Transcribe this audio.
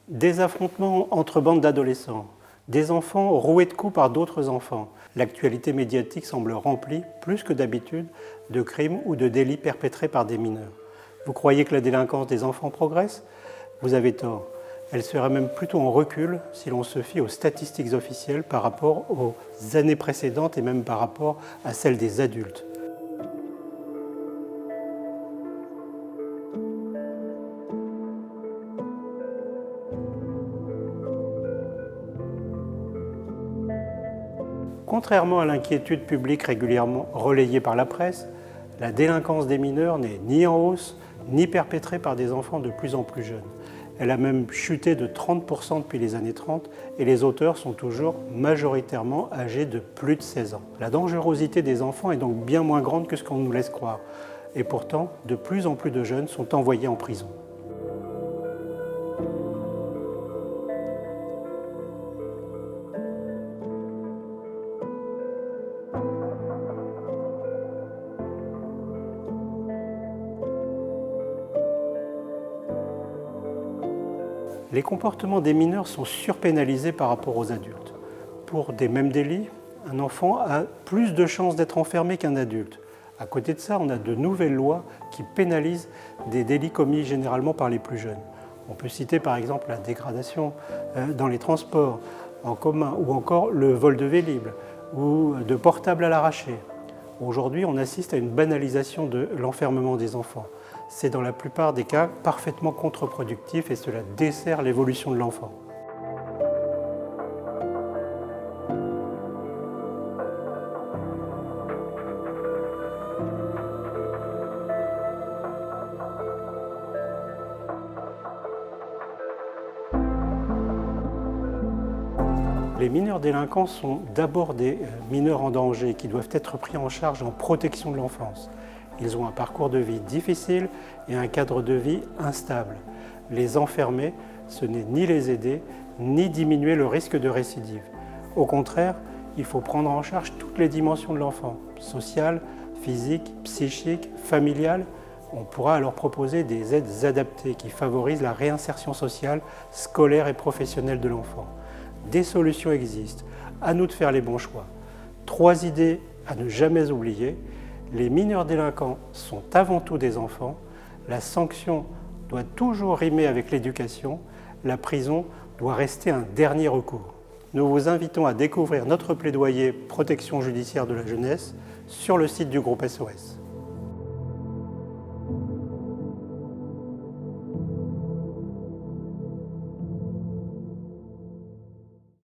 Des affrontements entre bandes d'adolescents, des enfants roués de coups par d'autres enfants. L'actualité médiatique semble remplie, plus que d'habitude, de crimes ou de délits perpétrés par des mineurs. Vous croyez que la délinquance des enfants progresse? Vous avez tort. Elle serait même plutôt en recul si l'on se fie aux statistiques officielles par rapport aux années précédentes et même par rapport à celles des adultes. Contrairement à l'inquiétude publique régulièrement relayée par la presse, la délinquance des mineurs n'est ni en hausse, ni perpétrée par des enfants de plus en plus jeunes. Elle a même chuté de 30% depuis les années 30 et les auteurs sont toujours majoritairement âgés de plus de 16 ans. La dangerosité des enfants est donc bien moins grande que ce qu'on nous laisse croire. Et pourtant, de plus en plus de jeunes sont envoyés en prison. Les comportements des mineurs sont surpénalisés par rapport aux adultes. Pour des mêmes délits, un enfant a plus de chances d'être enfermé qu'un adulte. À côté de ça, on a de nouvelles lois qui pénalisent des délits commis généralement par les plus jeunes. On peut citer par exemple la dégradation dans les transports en commun ou encore le vol de Vélib ou de portables à l'arraché. Aujourd'hui, on assiste à une banalisation de l'enfermement des enfants. C'est dans la plupart des cas parfaitement contre-productif et cela dessert l'évolution de l'enfant. Les mineurs délinquants sont d'abord des mineurs en danger qui doivent être pris en charge en protection de l'enfance. Ils ont un parcours de vie difficile et un cadre de vie instable. Les enfermer, ce n'est ni les aider, ni diminuer le risque de récidive. Au contraire, il faut prendre en charge toutes les dimensions de l'enfant, sociale, physique, psychique, familiale. On pourra alors proposer des aides adaptées qui favorisent la réinsertion sociale, scolaire et professionnelle de l'enfant. Des solutions existent, à nous de faire les bons choix. 3 idées à ne jamais oublier. Les mineurs délinquants sont avant tout des enfants. La sanction doit toujours rimer avec l'éducation. La prison doit rester un dernier recours. Nous vous invitons à découvrir notre plaidoyer protection judiciaire de la jeunesse sur le site du groupe SOS.